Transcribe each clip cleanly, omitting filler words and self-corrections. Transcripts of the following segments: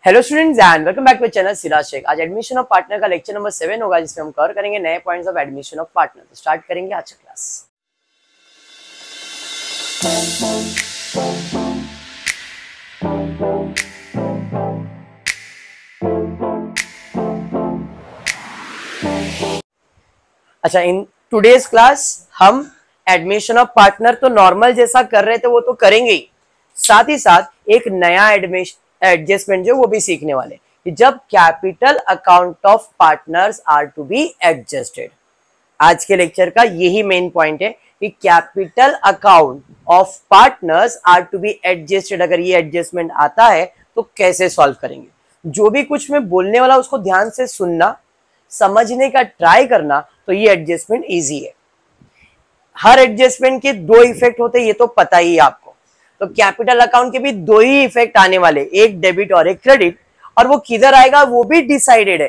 Hello students and welcome back to channel Siraj Shaikh. आज admission of partner का lecture number 7 होगा, जिसमें हम कवर करेंगे नए points of admission of partner. तो स्टार्ट करेंगे आज का क्लास। अच्छा, इन टुडेज क्लास हम एडमिशन ऑफ पार्टनर तो नॉर्मल जैसा कर रहे थे वो तो करेंगे ही, साथ ही साथ एक नया एडजस्टमेंट जो वो भी सीखने वाले कि जब capital account of partners are to be adjusted. आज के लेक्चर का यही मेन पॉइंट है कि capital account of partners are to be adjusted. अगर ये एडजस्टमेंट आता है तो कैसे सॉल्व करेंगे। जो भी कुछ मैं बोलने वाला उसको ध्यान से सुनना, समझने का ट्राई करना, तो ये एडजस्टमेंट इजी है। हर एडजस्टमेंट के दो इफेक्ट होते हैं, ये तो पता ही है आपको। तो कैपिटल अकाउंट के भी दो ही इफेक्ट आने वाले, एक डेबिट और एक क्रेडिट, और वो किधर आएगा वो भी डिसाइडेड है।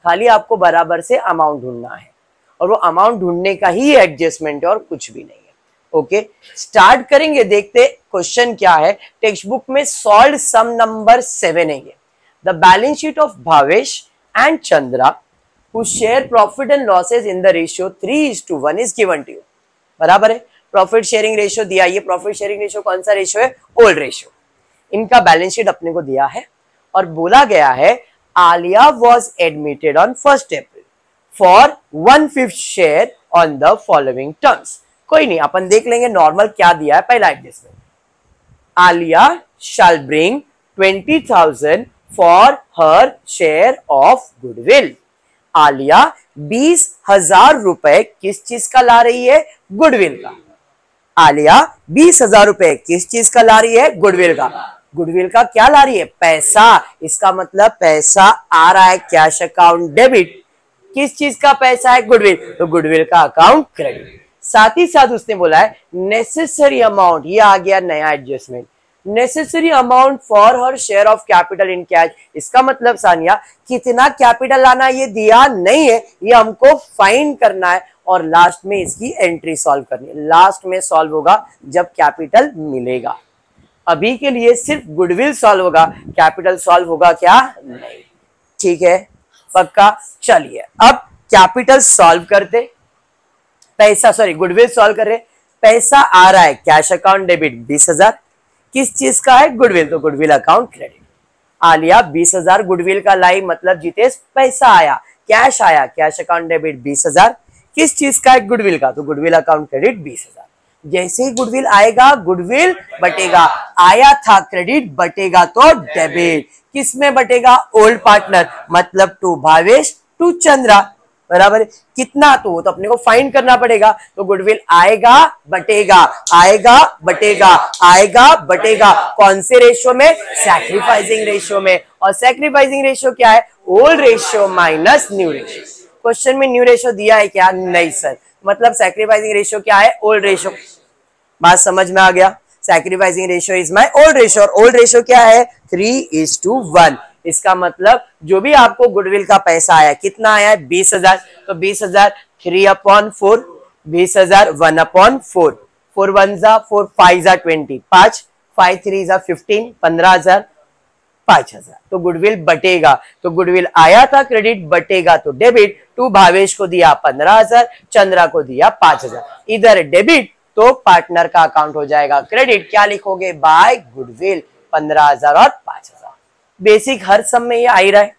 खाली आपको बराबर से अमाउंट ढूंढना है, और वो अमाउंट ढूंढने का ही एडजस्टमेंट है और कुछ भी नहीं है। ओके, स्टार्ट करेंगे। देखते क्वेश्चन क्या है। टेक्स्ट बुक में सॉल्व सम नंबर 7 है ये। The balance sheet of Bhavesh and Chandra who share profit and losses in the ratio 3:1 is given to you। बराबर है, प्रॉफिट शेयरिंग रेशियो दिया। ये प्रॉफिट शेयरिंग रेशियो कौन सा रेशियो है? Old ratio. इनका बैलेंस शीट अपने को दिया है और बोला गया है Alia was admitted on 1 April for 1/5 share on the following terms. कोई नहीं, अपन देख लेंगे नॉर्मल क्या दिया है। पहला adjustment, Aliya shall bring 20,000 for her share of goodwill. Aliya 20,000 रुपए किस चीज का ला रही है? गुडविल का। आलिया 20,000 रुपए किस चीज का ला रही है? गुडविल का। गुडविल का क्या ला रही है? पैसा। इसका मतलब पैसा आ रहा है कैश अकाउंट डेबिट। किस चीज का पैसा है? गुडविल। तो गुडविल का अकाउंट क्रेडिट। साथ ही साथ उसने बोला है नेसेसरी अमाउंट, ये आ गया नया adjustment, necessary amount for her share of capital in cash. इसका मतलब सानिया कितना कैपिटल लाना ये दिया नहीं है, ये हमको फाइंड करना है और लास्ट में इसकी एंट्री सॉल्व करनी है। लास्ट में सॉल्व होगा जब कैपिटल मिलेगा। अभी के लिए सिर्फ गुडविल सॉल्व होगा, कैपिटल सॉल्व होगा क्या? नहीं। ठीक है, पक्का। चलिए अब कैपिटल सॉल्व करते। पैसा, सॉरी, गुडविल सॉल्व कर रहे। पैसा आ रहा है कैश अकाउंट डेबिट 20,000। किस चीज का है? गुडविल। तो goodwill account credit. Alia 20,000 goodwill का लाई, मतलब जितेश पैसा आया, कैश आया, कैश अकाउंट डेबिट 20,000। किस चीज का है? गुडविल का। तो गुडविल अकाउंट क्रेडिट 20,000। जैसे ही गुडविल आएगा गुडविल बटेगा। आया था क्रेडिट, बटेगा तो डेबिट। किस में बटेगा? ओल्ड पार्टनर, मतलब टू भावेश टू चंद्रा। बराबर। कितना? तो अपने को फाइंड करना पड़ेगा। तो गुडविल आएगा बटेगा, आएगा बटेगा, आएगा बटेगा। कौन से रेशियो में? सैक्रिफाइसिंग रेशियो में। और सैक्रिफाइसिंग रेशियो क्या है? Old ratio minus new ratio. Question में न्यू रेशियो दिया है क्या? नहीं सर। मतलब सैक्रिफाइसिंग रेशियो क्या है? Old ratio. बात समझ में आ गया? Sacrificing ratio is my old ratio. और ओल्ड रेशियो क्या है? 3:1। इसका मतलब जो भी आपको गुडविल का पैसा आया, कितना आया है? 20,000। तो 20,000 3/4, 20,000 1/4। 4 1 जा 4, 5 जा 20, 5 5 3 जा 15, 15,000, 5,000। तो गुडविल बटेगा। तो गुडविल आया था क्रेडिट, बटेगा तो डेबिट। टू भावेश को दिया 15,000, चंद्रा को दिया 5,000। इधर डेबिट तो पार्टनर का अकाउंट हो जाएगा क्रेडिट। क्या लिखोगे? बाय गुडविल 15,000 और 5,000। बेसिक हर सम में ये आ ही रहा है।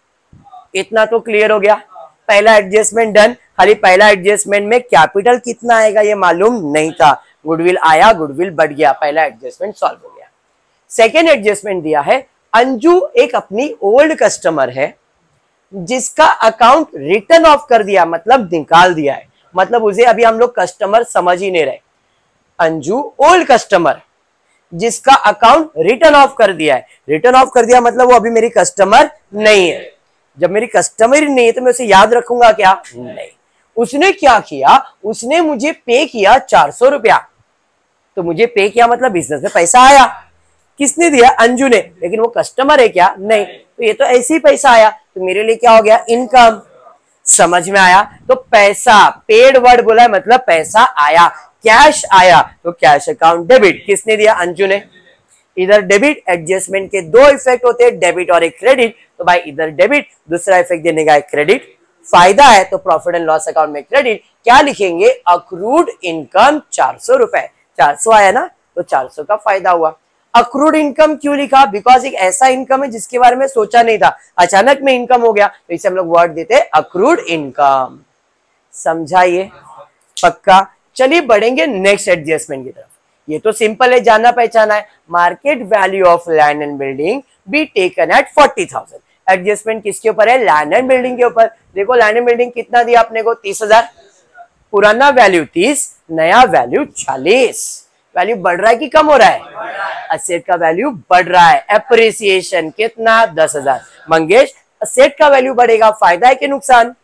इतना तो क्लियर हो गया। पहला एडजस्टमेंट डन। खाली पहला एडजस्टमेंट में कैपिटल कितना आएगा ये मालूम नहीं था। गुडविल आया, गुडविल बढ़ गया, पहला एडजस्टमेंट सॉल्व हो गया। सेकेंड एडजस्टमेंट दिया है अंजू एक अपनी ओल्ड कस्टमर है जिसका अकाउंट रिटर्न ऑफ कर दिया, मतलब निकाल दिया है। मतलब उसे अभी हम लोग कस्टमर समझ ही नहीं रहे। अंजू ओल्ड कस्टमर जिसका अकाउंट रिटर्न ऑफ कर दिया है। रिटर्न ऑफ कर दिया मतलब वो अभी मेरी कस्टमर नहीं है। जब मेरी कस्टमर ही नहीं है तो मैं उसे याद रखूंगा क्या? नहीं। उसने क्या किया? उसने मुझे पे किया 400 रुपया। तो मुझे पे किया मतलब बिजनेस में पैसा आया। किसने दिया? अंजू ने। लेकिन वो कस्टमर है क्या? नहीं। तो ये तो ऐसे ही पैसा आया, तो मेरे लिए क्या हो गया? इनकम। समझ में आया? तो पैसा, पेड वर्ड बोला है, मतलब पैसा आया, कैश आया, तो कैश अकाउंट डेबिट। किसने दिया? अंजू ने। इधर डेबिट एडजस्टमेंट के दो इफेक्ट होते हैं, डेबिट और एक क्रेडिट। तो भाई इधर डेबिट, दूसरा इफेक्ट देने का एक क्रेडिट। फायदा है तो प्रॉफिट एंड लॉस अकाउंट में क्रेडिट क्या लिखेंगे, अक्रूड इनकम 400 रुपए। 400 आया ना, तो 400 का फायदा हुआ। अक्रूड इनकम क्यों लिखा, बिकॉज एक ऐसा इनकम है जिसके बारे में सोचा नहीं था, अचानक में इनकम हो गया, तो इसे हम लोग वर्ड देते हैं अक्रूड इनकम। समझाइए पक्का। चलिए बढ़ेंगे नेक्स्ट एडजस्टमेंट की तरफ। ये तो सिंपल है, जाना पहचाना है। Market value of land and building be taken at 40,000। Adjustment किसके ऊपर है, लैंड एंड बिल्डिंग के ऊपर। देखो लैंड एंड बिल्डिंग कितना दिया अपने को, 30,000। पुराना वैल्यू 30, नया वैल्यू 40। वैल्यू बढ़ रहा है कि कम हो रहा है, असेट का वैल्यू बढ़ रहा है। एप्रिसिएशन कितना, 10,000। मंगेश असेट का वैल्यू बढ़ेगा, फायदा है कि नुकसान,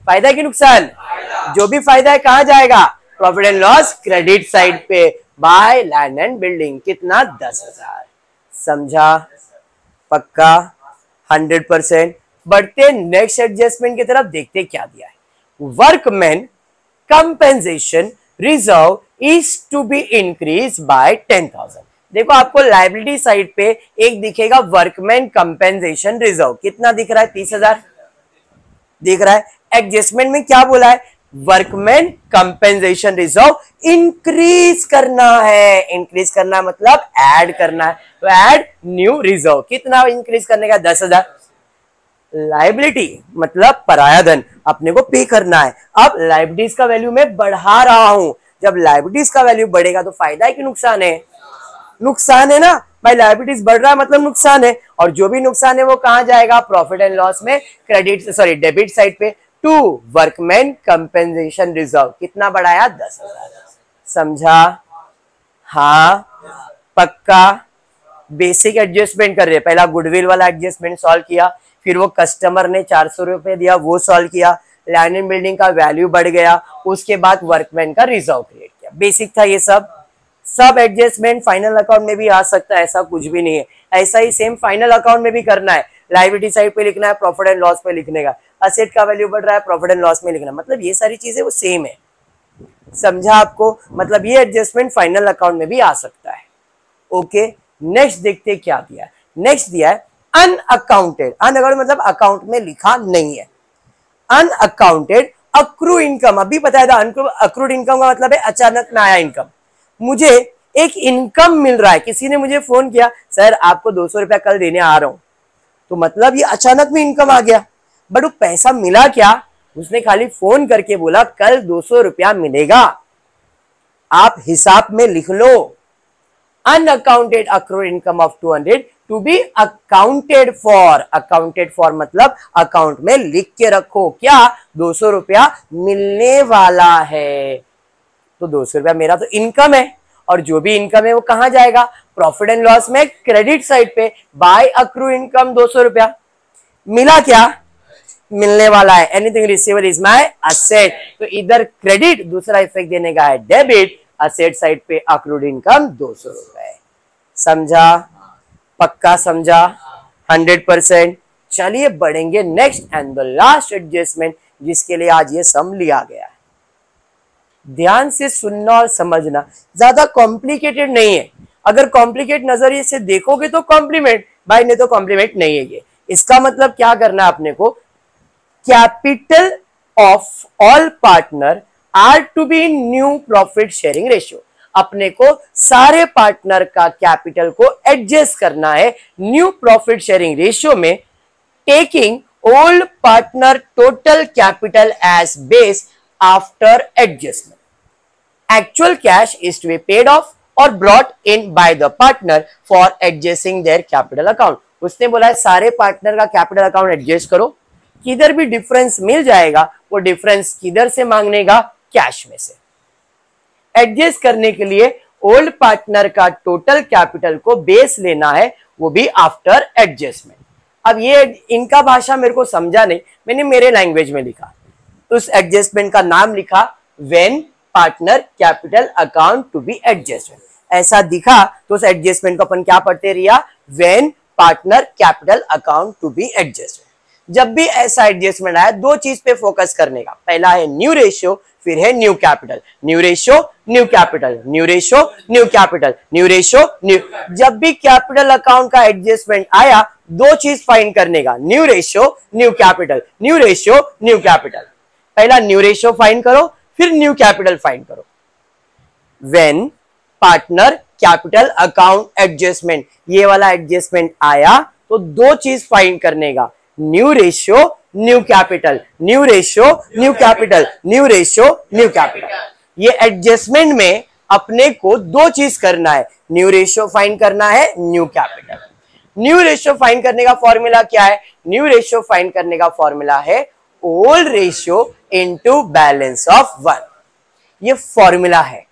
फायदा है कि नुकसान, जो भी फायदा है कहां जाएगा, profit and loss credit side पे, बाय लैंड एंड बिल्डिंग। कितना, 10,000। समझा पक्का, 100%। बढ़ते नेक्स्ट एडजस्टमेंट की तरफ, देखते क्या दिया है। Workman compensation reserve is to be increase by 10,000। देखो आपको लायबिलिटी साइड पे एक दिखेगा वर्कमैन कंपेंसेशन रिजर्व, कितना दिख रहा है, 30,000 दिख रहा है। एडजस्टमेंट में क्या बोला है, वर्कमैन कंपेंसेशन रिजर्व इंक्रीज करना है। इंक्रीज करना मतलब ऐड करना है, तो ऐड न्यू रिजर्व। कितना इंक्रीज करने का, 10,000। लायबिलिटी मतलब पराया धन, अपने को पे करना है। अब लायबिलिटीज का वैल्यू मैं बढ़ा रहा हूं, जब लायबिलिटीज का वैल्यू बढ़ेगा तो फायदा है कि नुकसान है, नुकसान है ना भाई। लायबिलिटीज बढ़ रहा है मतलब नुकसान है, और जो भी नुकसान है वो कहां जाएगा, प्रॉफिट एंड लॉस में क्रेडिट सॉरी डेबिट साइड पे, टू वर्कमैन कंपेंसेशन रिजर्व। कितना बढ़ाया, 10,000। समझा, हाँ पक्का। बेसिक एडजस्टमेंट कर रहे हैं, पहला गुडविल वाला एडजस्टमेंट सॉल्व किया, फिर वो कस्टमर ने 400 रुपए दिया वो सॉल्व किया, लैंड एंड बिल्डिंग का वैल्यू बढ़ गया, उसके बाद वर्कमैन का रिजर्व क्रिएट किया। बेसिक था ये सब एडजस्टमेंट फाइनल अकाउंट में भी आ सकता है, ऐसा कुछ भी नहीं है। ऐसा ही सेम फाइनल अकाउंट में भी करना है, लायबिलिटी साइड पे लिखना है, प्रॉफिट एंड लॉस पे लिखने का, असेट का वैल्यू बढ़ रहा है, प्रॉफिट एंड लॉस में लिखना, मतलब ये सारी चीजें वो सेम है। समझा आपको, मतलब ये एडजस्टमेंट फाइनल अकाउंट में भी आ सकता है। ओके, नेक्स्ट देखते क्या दिया है। नेक्स्ट दिया है अनअकाउंटेड। अनअकाउंटेड मतलब अकाउंट में लिखा नहीं है। अनअकाउंटेड अक्रू इनकम, अभी बताया था अक्रूड इनकम का मतलब है अचानक में आया इनकम। मुझे एक इनकम मिल रहा है, किसी ने मुझे फोन किया, सर आपको 200 रुपया कल देने आ रहा हूं, तो मतलब ये अचानक में इनकम आ गया। बट वो पैसा मिला क्या, उसने खाली फोन करके बोला कल 200 रुपया मिलेगा, आप हिसाब में लिख लो। Unaccounted accrued income of 200 to be accounted for. Accounted for मतलब अकाउंट में लिख के रखो, क्या 200 रुपया मिलने वाला है। तो 200 रुपया मेरा तो इनकम है, और जो भी इनकम है वो कहां जाएगा, प्रॉफिट एंड लॉस में क्रेडिट साइड पे, बाय अक्रू इनकम 200 रुपया। मिला क्या, मिलने वाला है। Anything receivable is my asset, तो इधर क्रेडिट, दूसरा इफेक्ट देने का है डेबिट, असेट साइड पे अक्रूड इनकम 200 रुपए। समझा पक्का, समझा 100%। चलिए बढ़ेंगे next and the last adjustment, जिसके लिए आज ये सम लिया गया है। ध्यान से सुनना और समझना, ज्यादा कॉम्प्लिकेटेड नहीं है। अगर कॉम्प्लिकेट नजरिए से देखोगे तो कॉम्प्लीमेंट, भाई नहीं तो कॉम्प्लीमेंट नहीं है ये। इसका मतलब क्या करना है अपने को, capital of all partner are to be new profit sharing ratio. अपने को सारे पार्टनर का कैपिटल को एडजस्ट करना है न्यू प्रॉफिट शेयरिंग रेशियो में, taking old partner total capital as base after adjustment. Actual cash is to be paid off or brought in by the partner for adjusting their capital account। उसने बोला है सारे partner का capital account adjust करो, किधर भी difference मिल जाएगा वो डिफरेंस किधर से मांगने का, कैश में से। एडजस्ट करने के लिए ओल्ड पार्टनर का टोटल कैपिटल को बेस लेना है, वो भी आफ्टर एडजस्टमेंट। अब ये इनका भाषा मेरे को समझा नहीं, मैंने मेरे लैंग्वेज में लिखा। उस एडजस्टमेंट का नाम लिखा when partner capital account to be adjusted. ऐसा दिखा तो उस एडजस्टमेंट को अपन क्या पढ़ते रिया, when partner capital account to be adjusted. जब भी ऐसा एडजस्टमेंट आया, दो चीज पे फोकस करने का, पहला है न्यू रेशियो, फिर है new capital, new ratio new capital, new ratio new capital, new ratio new. जब भी कैपिटल अकाउंट का एडजस्टमेंट आया, दो चीज फाइंड करने का, new ratio new capital, new ratio new capital. पहला न्यू रेशियो फाइंड करो, फिर न्यू कैपिटल फाइंड करो। When partner capital account adjustment, ये वाला एडजस्टमेंट आया तो दो चीज फाइंड करने का, new ratio new capital, new ratio new capital, new ratio new capital. ये एडजस्टमेंट में अपने को दो चीज करना है, न्यू रेशियो फाइंड करना है, new capital. New ratio find करने का फॉर्मूला क्या है? न्यू रेशियो फाइंड करने का फॉर्मूला है old ratio into balance of 1। ये फॉर्मूला है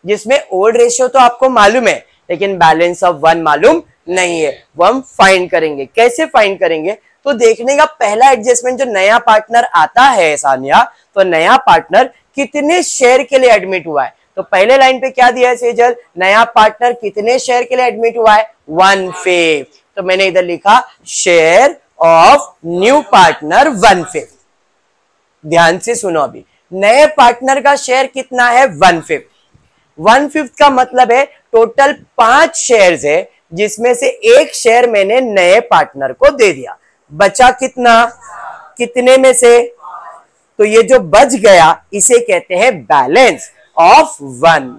जिसमें ओल्ड रेशियो तो आपको मालूम है, लेकिन बैलेंस ऑफ 1 मालूम नहीं है। वो हम फाइंड करेंगे। कैसे फाइंड करेंगे? तो देखने का पहला एडजस्टमेंट, जो नया पार्टनर आता है सानिया, तो नया पार्टनर कितने शेयर के लिए एडमिट हुआ है। तो पहले लाइन पे क्या दिया है सेजल? नया पार्टनर कितने शेयर के लिए एडमिट हुआ है? 1/5। तो मैंने इधर लिखा शेयर ऑफ न्यू पार्टनर 1/5। ध्यान से सुनो, अभी नए पार्टनर का शेयर कितना है? 1/5। 1/5 का मतलब है टोटल 5 शेयर्स है, जिसमें से एक शेयर मैंने नए पार्टनर को दे दिया। बचा कितना? कितने में से? तो ये जो बच गया इसे कहते हैं बैलेंस ऑफ 1।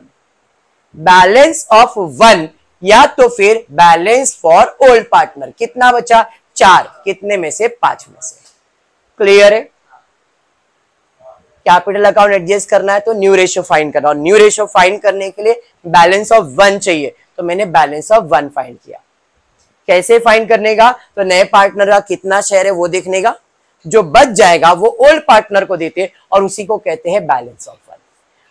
बैलेंस ऑफ 1 या तो फिर बैलेंस फॉर ओल्ड पार्टनर। कितना बचा? 4। कितने में से? 5 में से। क्लियर है? कैपिटल अकाउंट एडजस्ट करना है तो न्यू रेशियो फाइंड करना, और न्यू रेशियो फाइंड करने के लिए बैलेंस ऑफ 1 चाहिए, तो मैंने बैलेंस ऑफ 1 फाइंड किया। कैसे फाइंड करने का? तो नए पार्टनर का कितना शेयर है वो देखने का, जो बच जाएगा वो ओल्ड पार्टनर को देते और उसी को कहते हैं बैलेंस ऑफ 1।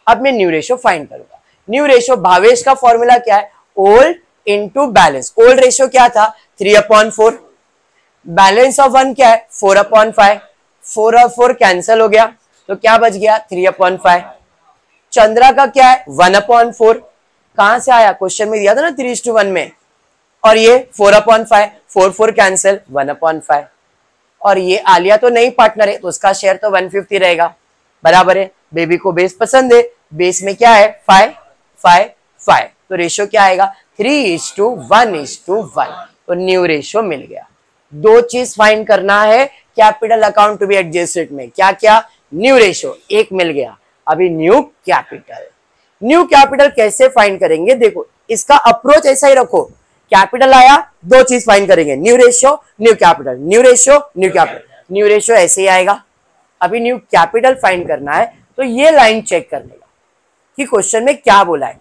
अब मैं न्यू रेशियो फाइंड करूंगा। न्यू रेशियो, भावेश का फॉर्मूला क्या है? Old into balance. Old ratio क्या था? 3/4। बैलेंस ऑफ 1 क्या है? 4/5। 4 और 4 कैंसिल हो गया, तो क्या बच गया? 3/5। चंद्रा का क्या है? 1/4। कहां से आया? क्वेश्चन में दिया था ना 3:1 में। और ये 4/5, 4 कैंसिल, 1/5। और ये आलिया तो नई पार्टनर है, तो उसका शेयर तो 1/5 ही रहेगा। बराबर है। बेबी को बेस पसंद है, बेस में क्या है? 5 5 5। तो रेशियो क्या आएगा? 3:1:1। तो न्यू रेशियो मिल गया। दो चीज फाइंड करना है capital account to be adjusted में। क्या क्या? न्यू रेशियो एक मिल गया। अभी न्यू कैपिटल। न्यू कैपिटल कैसे फाइंड करेंगे? देखो, इसका अप्रोच ऐसा ही रखो। कैपिटल आया, दो चीज फाइंड करेंगे, new ratio new capital, new ratio new capital. New ratio ऐसे ही आएगा। अभी न्यू कैपिटल फाइंड करना है, तो ये लाइन चेक करने का कि क्वेश्चन में क्या बोला है।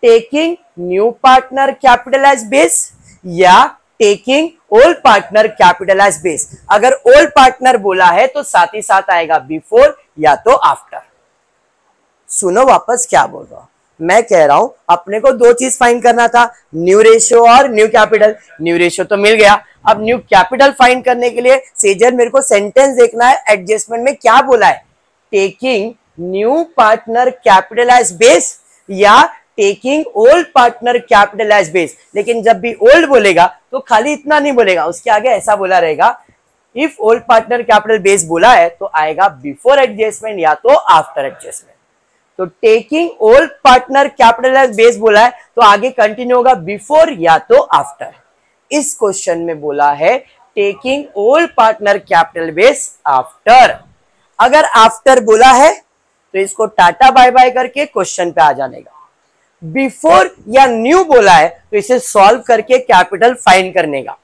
Taking new partner capital as base या taking old partner capital as base. अगर ओल्ड पार्टनर बोला है तो साथ ही साथ आएगा बिफोर या तो आफ्टर। सुनो वापस क्या बोल रहा हूं मैं। कह रहा हूं अपने को दो चीज फाइंड करना था, न्यू रेशियो और न्यू कैपिटल। न्यू रेशियो तो मिल गया। अब न्यू कैपिटल फाइंड करने के लिए सेजल मेरे को सेंटेंस देखना है, एडजस्टमेंट में क्या बोला है। Taking new partner capital as base या taking old partner capital as base. लेकिन जब भी ओल्ड बोलेगा तो खाली इतना नहीं बोलेगा, उसके आगे ऐसा बोला रहेगा, if old partner capital base बोला है तो आएगा बिफोर एडजस्टमेंट या तो आफ्टर एडजस्टमेंट। तो taking old partner capital as base बोला है तो आगे कंटिन्यू होगा बिफोर या तो आफ्टर। इस क्वेश्चन में बोला है taking old partner capital base after. अगर आफ्टर बोला है तो इसको टाटा बाय बाय करके क्वेश्चन पे आ जाने का। बिफोर या न्यू बोला है तो इसे सॉल्व करके कैपिटल फाइंड करने का।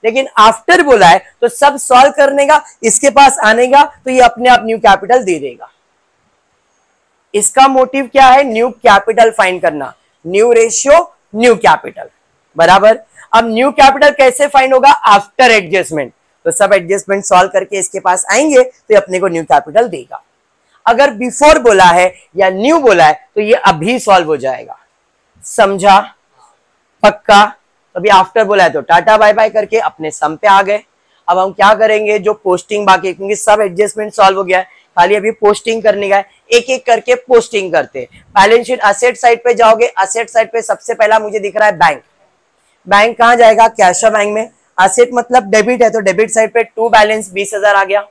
लेकिन आफ्टर बोला है तो सब सॉल्व करने का, इसके पास आने का, तो ये अपने आप न्यू कैपिटल दे देगा। इसका मोटिव क्या है? न्यू कैपिटल फाइंड करना। न्यू रेशियो न्यू कैपिटल बराबर। अब न्यू कैपिटल कैसे फाइंड होगा? After adjustment. तो सब एडजस्टमेंट सॉल्व करके इसके पास आएंगे तो अपने को न्यू कैपिटल देगा। अगर बिफोर बोला है या न्यू बोला है तो ये अभी सॉल्व हो जाएगा। समझा? पक्का? अभी आफ्टर बोला है तो टाटा बाय बाय करके अपने सम पे आ गए। अब हम क्या करेंगे? जो पोस्टिंग बाकी, क्योंकि सब एडजस्टमेंट सॉल्व हो गया है, खाली अभी पोस्टिंग करने का है। एक एक करके पोस्टिंग करते हैं। बैलेंस शीट असेट साइड पे जाओगे। असेट साइड पे सबसे पहला मुझे दिख रहा है बैंक। बैंक कहां जाएगा? कैश बैंक में। असेट मतलब डेबिट है तो डेबिट साइड पे टू बैलेंस 20,000 आ गया।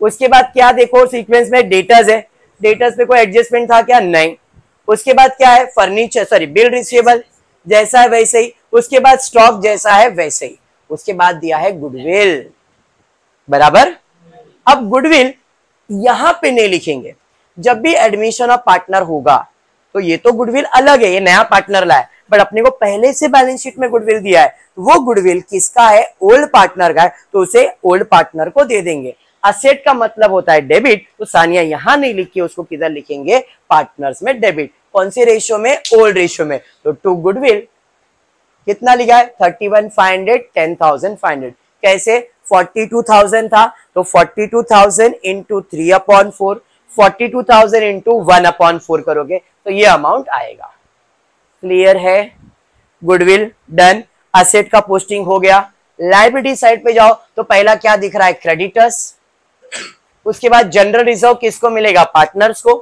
उसके बाद क्या देखो सीक्वेंस में डेटर्स है, डेटर्स पे कोई एडजस्टमेंट था क्या? नहीं। उसके बाद क्या है? फर्नीचर सॉरी बिल रिसीवेबल जैसा है वैसे ही। उसके बाद स्टॉक जैसा है वैसे ही। उसके बाद दिया है गुडविल, बराबर। अब गुडविल यहां पे नहीं लिखेंगे, जब भी एडमिशन ऑफ पार्टनर होगा तो ये तो गुडविल अलग है, ये नया पार्टनर लाया, बट अपने को पहले से बैलेंस शीट में गुडविल दिया है, तो वो गुडविल किसका है? ओल्ड पार्टनर का है, तो उसे ओल्ड पार्टनर को दे देंगे। असेट का मतलब होता है डेबिट, तो सानिया यहां नहीं लिखी, उसको किधर लिखेंगे? पार्टनर्स में डेबिट। कौन से रेशियो में? ओल्ड रेशियो में। तो टू गुडविल कितना लिखा है? 31,500 10,500। कैसे? 42,000 था तो 42,000 इंटू 3/4, 42,000 इंटू 1/4 करोगे तो ये अमाउंट आएगा। क्लियर है? Goodwill done. असेट का पोस्टिंग हो गया। लायबिलिटी साइड पे जाओ तो पहला क्या दिख रहा है? क्रेडिटर्स। उसके बाद जनरल रिजर्व किसको मिलेगा? पार्टनर्स को,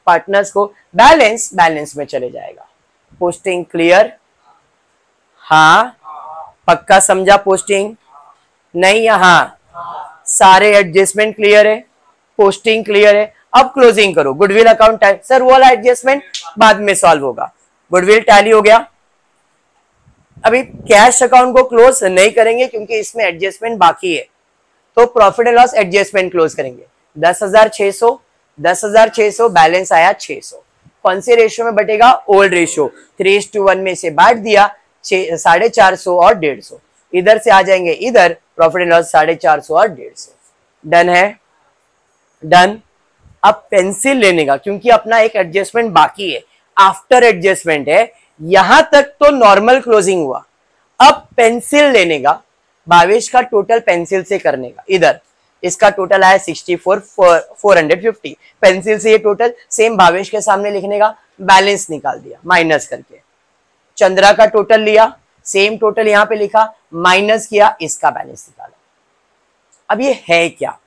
पार्टनर्स को। बैलेंस, बैलेंस में चले जाएगा। Posting clear? हाँ, पक्का समझा? पोस्टिंग नहीं? यहां सारे एडजस्टमेंट क्लियर है, पोस्टिंग क्लियर है। अब क्लोजिंग करो। गुडविल अकाउंट टैली, सर वो वाला एडजस्टमेंट बाद में सॉल्व होगा। गुडविल टैली हो गया। अभी कैश अकाउंट को क्लोज नहीं करेंगे क्योंकि इसमें एडजस्टमेंट बाकी है, तो profit and loss adjustment close करेंगे। 10,600, 10,600 बैलेंस आया 600। कौन से रेशियो में बटेगा? Old ratio. 3:1 में से बांट दिया 450 और 150। इधर से आ जाएंगे इधर, प्रॉफिट एंड लॉस 450 और 150। डन है? डन। अब पेंसिल लेने का, क्योंकि अपना एक एडजस्टमेंट बाकी है, आफ्टर एडजस्टमेंट है, यहां तक तो नॉर्मल क्लोजिंग हुआ। अब पेंसिल लेने का, भावेश का टोटल पेंसिल से करने का। इधर इसका टोटल आया 64,450। पेंसिल से ये टोटल सेम भावेश के सामने लिखने का, बैलेंस निकाल दिया माइनस करके। चंद्रा का टोटल लिया, सेम टोटल यहां पे लिखा, माइनस किया, इसका बैलेंस निकाला। अब ये है क्या?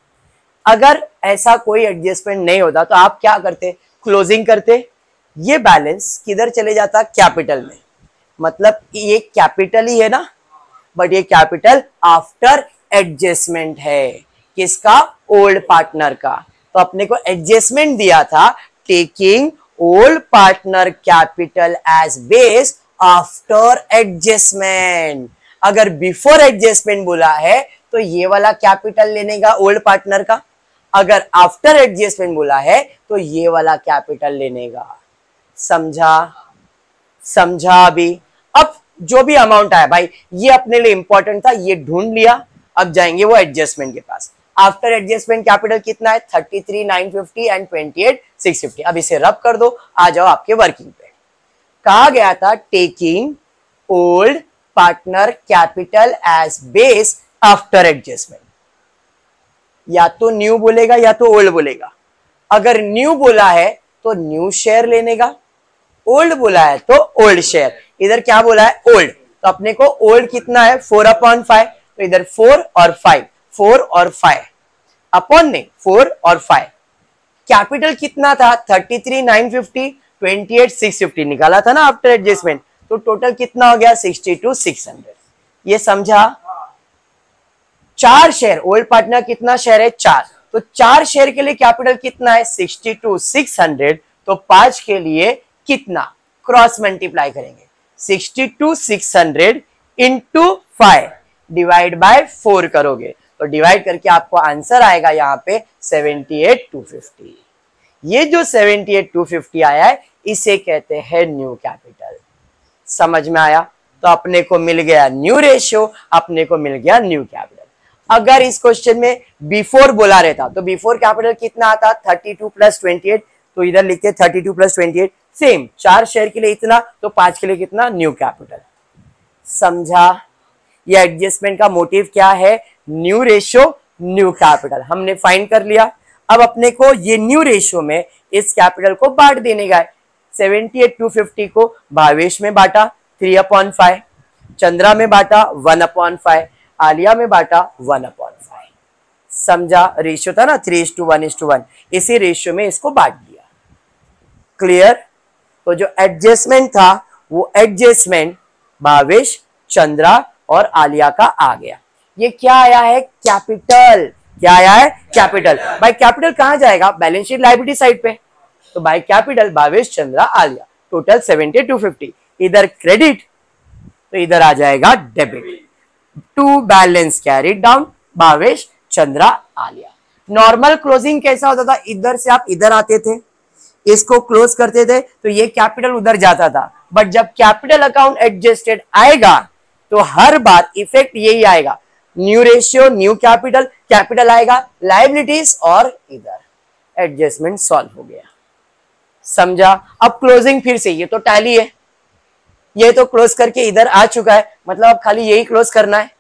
अगर ऐसा कोई एडजस्टमेंट नहीं होता तो आप क्या करते? क्लोजिंग करते। ये बैलेंस किधर चले जाता? कैपिटल में। मतलब ये कैपिटल ही है ना, बट ये कैपिटल आफ्टर एडजस्टमेंट है। किसका? ओल्ड पार्टनर का। तो अपने को एडजस्टमेंट दिया था, taking old partner capital as base after adjustment. अगर बिफोर एडजस्टमेंट बोला है तो ये वाला कैपिटल लेने का ओल्ड पार्टनर का, अगर आफ्टर एडजस्टमेंट बोला है तो ये वाला कैपिटल लेने का। समझा? समझा? अभी अब जो भी अमाउंट आया भाई, ये अपने लिए इंपॉर्टेंट था, ये ढूंढ लिया। अब जाएंगे वो एडजस्टमेंट के पास। आफ्टर एडजस्टमेंट कैपिटल कितना है? 33,950 एंड 28,650। अब इसे रब कर दो, आ जाओ आपके वर्किंग पे। कहा गया था taking old partner capital as base after adjustment. या तो न्यू बोलेगा या तो ओल्ड बोलेगा। अगर न्यू बोला है तो न्यू शेयर लेने का, ओल्ड बोला है तो ओल्ड शेयर। इधर क्या बोला है? ओल्ड, तो अपने को ओल्ड कितना है? 4/5। तो इधर 4 और 5, 4 और 5 अपॉन नहीं, 4 और 5। कैपिटल कितना था? 33,950, 28,650 निकाला था ना आफ्टर एडजस्टमेंट, तो टोटल कितना हो गया? 62,600। ये समझा? 4 शेयर, ओल्ड पार्टनर कितना शेयर है? 4, तो 4 शेयर के लिए कैपिटल कितना है? 62,600। तो 5 के लिए कितना? क्रॉस मल्टीप्लाई करेंगे, 62,600 इंटू 5 डिवाइड बाय 4 करोगे, तो डिवाइड करके आपको आंसर आएगा यहाँ पे 78,250। ये जो 78,250 आया है इसे कहते हैं न्यू कैपिटल। समझ में आया? तो अपने को मिल गया न्यू रेशियो, अपने को मिल गया न्यू कैपिटल। अगर इस क्वेश्चन में बिफोर बोला रहता तो बिफोर कैपिटल कितना आता? 32 प्लस 28, तो इधर लिखते 32 प्लस 28। सेम 4 शेयर के लिए इतना, तो 5 के लिए कितना? New capital. समझा? ये एडजस्टमेंट का मोटिव क्या है? न्यू रेशियो, न्यू कैपिटल हमने फाइंड कर लिया। अब अपने को ये न्यू रेशियो में इस कैपिटल को बांट देने का है। 78,250 को भावेश में बांटा 3/5, चंद्रा में बांटा 1/5, आलिया में बांटा 1/5। समझा? रेशियो था ना 3:1:1, इसी रेशियो में इसको बांट दिया। क्लियर? तो जो एडजस्टमेंट था वो एडजस्टमेंट भावेश, चंद्रा और आलिया का आ गया। ये क्या आया है? कैपिटल। क्या आया है? कैपिटल। बाय कैपिटल कहां जाएगा? बैलेंस शीट लायबिलिटी साइड पे। तो by capital Bhavesh, Chandra, Alia, total 7250। इधर क्रेडिट तो इधर आ जाएगा debit. To balance carried down, Bhavesh, Chandra, Alia. Normal closing कैसा होता था? इधर से आप इधर आते थे, इसको क्लोज करते थे तो ये कैपिटल उधर जाता था। बट जब कैपिटल अकाउंट एडजस्टेड आएगा तो हर बार इफेक्ट यही आएगा, new ratio, new capital, capital आएगा, लायबिलिटीज और इधर एडजस्टमेंट सॉल्व हो गया। समझा? अब क्लोजिंग फिर से, ये तो टैली है, ये तो क्लोज करके इधर आ चुका है, मतलब अब खाली यही क्लोज करना है।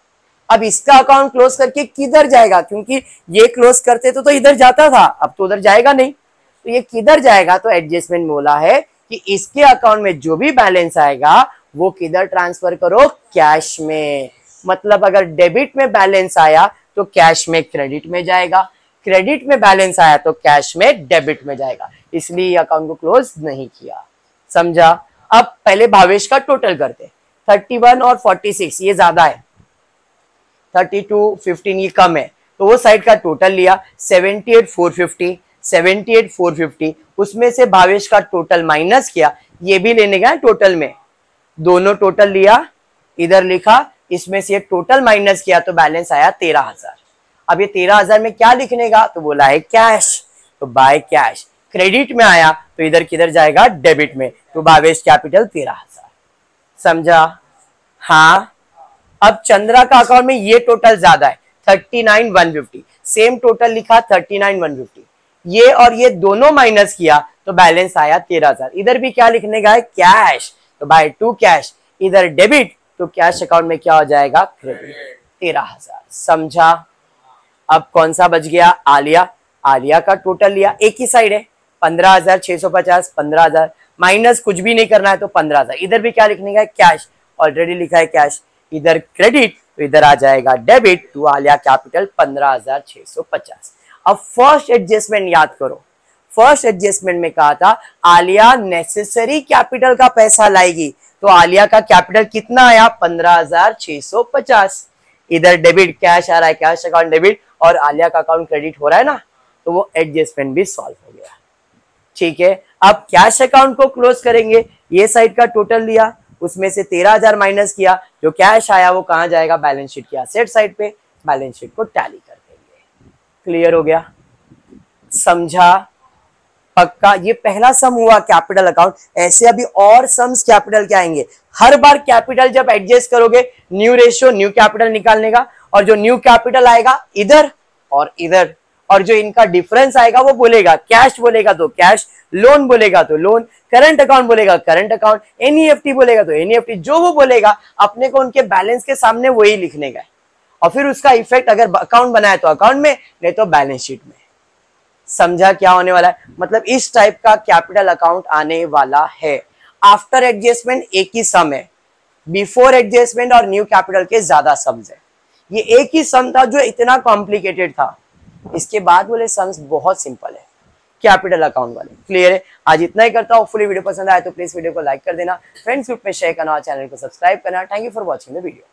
अब इसका अकाउंट क्लोज करके किधर जाएगा? क्योंकि ये क्लोज करते तो इधर जाता था, अब तो उधर जाएगा नहीं, तो ये किधर जाएगा? तो एडजस्टमेंट बोला है कि इसके अकाउंट में जो भी बैलेंस आएगा वो किधर ट्रांसफर करो? कैश में। मतलब अगर डेबिट में बैलेंस आया तो कैश में क्रेडिट में जाएगा, क्रेडिट में बैलेंस आया तो कैश में डेबिट में जाएगा, इसलिए अकाउंट को क्लोज नहीं किया। समझा? अब पहले भावेश का टोटल करते, 31 और 46 ये ज्यादा है, 32 15 ये कम है, तो वो साइड का टोटल लिया 78 450, उसमें से भावेश का टोटल माइनस किया, ये भी लेने गया टोटल में, दोनों टोटल लिया, इधर लिखा, इसमें से टोटल माइनस किया तो बैलेंस आया 13,000। अब ये 13,000 में क्या लिखने का? तो बोला है कैश, तो बाय कैश। क्रेडिट में आया तो इधर किधर जाएगा? डेबिट में, तो भावेश कैपिटल 13,000। समझा? हाँ। अब चंद्रा का अकाउंट में ये टोटल ज्यादा है, 39,150, सेम टोटल लिखा 39,150, ये और ये दोनों माइनस किया तो बैलेंस आया 13,000। इधर भी क्या लिखने का है? कैश, तो बाय टू कैश, इधर डेबिट तो कैश अकाउंट में क्या हो जाएगा? क्रेडिट, 13,000। समझा? अब कौन सा बच गया? आलिया। आलिया का टोटल लिया, एक ही साइड है, 15,650, 15,000 माइनस कुछ भी नहीं करना है तो 15,000, इधर भी क्या लिखने का है? कैश, ऑलरेडी लिखा है कैश, इधर क्रेडिट तो इधर आ जाएगा डेबिट, टू आलिया कैपिटल 15,650। अब फर्स्ट एडजस्टमेंट याद करो, फर्स्ट एडजस्टमेंट में कहा था आलिया नेसेसरी कैपिटल का पैसा लाएगी, तो आलिया का कैपिटल कितना आया? 15,650। इधर डेबिट कैश आ रहा है, कैश अकाउंट डेबिट, और आलिया का अकाउंट क्रेडिट हो रहा है ना, तो वो एडजस्टमेंट भी सॉल्व हो गया। ठीक है, अब कैश अकाउंट को क्लोज करेंगे, ये साइड का टोटल लिया, उसमें से 13,000 माइनस किया, जो कैश आया वो कहां जाएगा? बैलेंस शीट की एसेट साइड पे, बैलेंस शीट को टैली कर देंगे। क्लियर हो गया? समझा? पक्का? ये पहला सम हुआ कैपिटल अकाउंट, ऐसे अभी और सम्स कैपिटल के आएंगे। हर बार कैपिटल जब एडजस्ट करोगे, न्यू रेशियो, न्यू कैपिटल निकालने का, और जो न्यू कैपिटल आएगा इधर और इधर, और जो इनका डिफरेंस आएगा वो बोलेगा कैश, बोलेगा तो कैश, लोन बोलेगा तो लोन, करंट अकाउंट बोलेगा करंट अकाउंट, एनईएफटी बोलेगा तो एनईएफटी, जो वो बोलेगा अपने को उनके बैलेंस के सामने वही लिखने का है, और फिर उसका इफेक्ट अगर अकाउंट बनाए तो अकाउंट में, नहीं तो बैलेंस शीट में। समझा क्या होने वाला है? मतलब इस टाइप का कैपिटल अकाउंट आने वाला है। आफ्टर एडजस्टमेंट एक ही सम है, बिफोर एडजस्टमेंट और न्यू कैपिटल के ज्यादा सम्स है। ये एक ही सम था जो इतना कॉम्प्लिकेटेड था, इसके बाद वाले सम्स बहुत सिंपल है कैपिटल अकाउंट वाले। क्लियर है? आज इतना ही करता हूँ। फुली वीडियो पसंद आया तो प्लीज वीडियो को लाइक कर देना, फ्रेंड्स ग्रुप में शेयर करना, चैनल को सब्सक्राइब करना। Thank you for watching the video.